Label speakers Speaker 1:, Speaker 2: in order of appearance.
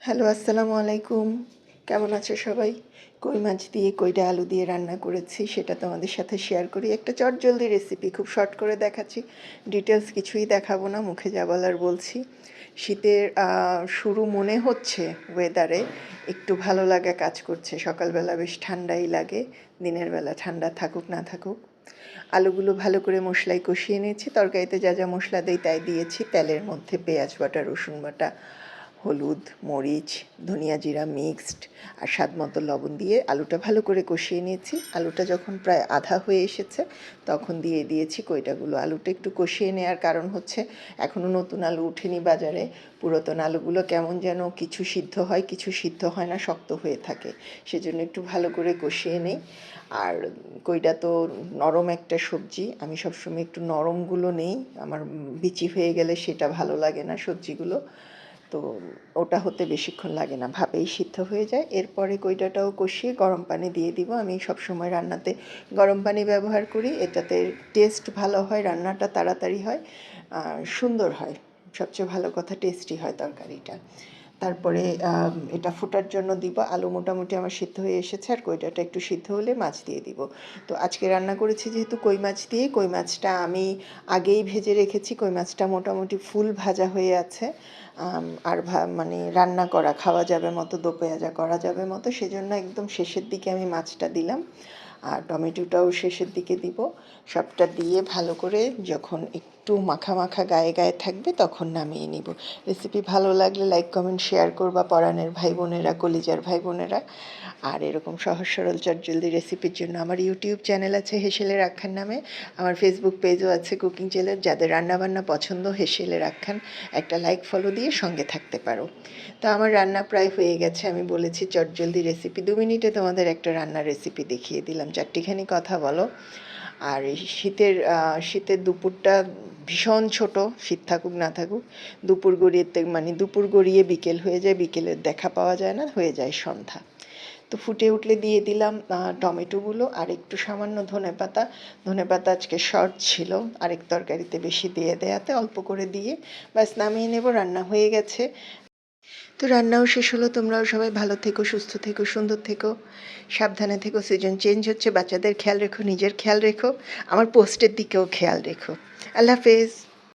Speaker 1: Hello, আসসালামু আলাইকুম। কেমন আছো সবাই? কই মাছ দিয়ে কইটা আলু দিয়ে রান্না করেছি, সেটা তোমাদের সাথে শেয়ার করি। একটা চটজলদি রেসিপি, খুব শর্ট করে দেখাচ্ছি। ডিটেলস কিছুই দেখাবো না, মুখে যা বলার বলছি। শীতের শুরু মনে হচ্ছে, ওয়েদারে একটু ভালো লাগা কাজ করছে। সকালবেলা বেশ ঠান্ডাই লাগে, দিনের বেলা ঠান্ডা থাকুক না থাকুক। আলুগুলো ভালো করে মশলায় কষিয়ে নিয়েছি। তরকারিতে যা যা মশলা দেই তাই দিয়েছি। তেলের মধ্যে পেঁয়াজ বাটা, রসুন বাটা, হলুদ, মরিচ, ধনিয়া জিরা মিক্সড আর স্বাদ মতো লবণ দিয়ে আলুটা ভালো করে কষিয়ে নিয়েছি। আলুটা যখন প্রায় আধা হয়ে এসেছে তখন দিয়ে দিয়েছি কইটাগুলো। আলুটা একটু কষিয়ে নেওয়ার কারণ হচ্ছে এখনও নতুন আলু উঠেনি বাজারে। পুরাতন আলুগুলো কেমন যেন কিছু সিদ্ধ হয়, কিছু সিদ্ধ হয় না, শক্ত হয়ে থাকে। সেজন্য একটু ভালো করে কষিয়ে নেই। আর কইটা তো নরম একটা সবজি, আমি সবসময় একটু নরমগুলো নেই। আমার বিচি হয়ে গেলে সেটা ভালো লাগে না সবজিগুলো। তো ওটা হতে বেশিক্ষণ লাগে না, ভাপেই সিদ্ধ হয়ে যায়। এরপরে কইটাটাও কষিয়ে গরম পানি দিয়ে দিব। আমি সবসময় রান্নাতে গরম পানি ব্যবহার করি, এটাতে টেস্ট ভালো হয়, রান্নাটা তাড়াতাড়ি হয়, সুন্দর হয়। সবচেয়ে ভালো কথা, টেস্টি হয় তরকারিটা। তারপরে এটা ফোটার জন্য দিব। আলু মোটামুটি আমার সিদ্ধ হয়ে এসেছে, আর কইটাটা একটু সিদ্ধ হলে মাছ দিয়ে দিব। তো আজকে রান্না করেছি যেহেতু কই মাছ দিয়ে, কই মাছটা আমি আগেই ভেজে রেখেছি। কই মাছটা মোটামুটি ফুল ভাজা হয়ে আছে, আর মানে রান্না করা খাওয়া যাবে মতো, দো পেঁয়াজা করা যাবে মতো। সেজন্য একদম শেষের দিকে আমি মাছটা দিলাম, আর টমেটোটাও শেষের দিকে দিব। সবটা দিয়ে ভালো করে যখন একটু মাখা মাখা গায়ে গায়ে থাকবে তখন নামিয়ে নিব। রেসিপি ভালো লাগলে লাইক কমেন্ট শেয়ার করবা পরাণের ভাই বোনেরা, কলিজার ভাই বোনেরা। আর এরকম সহজ সরল চটজলদি রেসিপির জন্য আমার ইউটিউব চ্যানেল আছে হেসেলের আখ্যান নামে, আমার ফেসবুক পেজও আছে কুকিং চ্যানেল। যাদের রান্নাবান্না পছন্দ, হেসেলের আখ্যান একটা লাইক ফলো দিয়ে সঙ্গে থাকতে পারো। তো আমার রান্না প্রায় হয়ে গেছে। আমি বলেছি চটজলদি রেসিপি, 2 মিনিটে তোমাদের একটা রান্নার রেসিপি দেখিয়ে দিলাম। চারটিখানি কথা বলো। আর এই শীতের দুপুরটা ভীষণ ছোট, শীত থাকুক না থাকুক। দুপুর গড়িয়ে মানে দুপুর গড়িয়ে বিকেল হয়ে যায়, বিকেলের দেখা পাওয়া যায় না, হয়ে যায় সন্ধ্যা। তো ফুটে উঠলে দিয়ে দিলাম টমেটোগুলো আর একটু সামান্য ধনেপাতা। ধনেপাতা আজকে শর্ট ছিল, আরেক তরকারিতে বেশি দিয়ে দেয়াতে অল্প করে দিয়ে ব্যাস নামিয়ে নেব। রান্না হয়ে গেছে। তো রান্নাও শেষ হলো। তোমরাও সবাই ভালো থেকো, সুস্থ থেকো, সুন্দর থেকো, সাবধানে থেকো। সিজন চেঞ্জ হচ্ছে, বাচ্চাদের খেয়াল রেখো, নিজের খেয়াল রেখো, আমার পোস্টের দিকেও খেয়াল রেখো। আল্লাহ হাফেজ।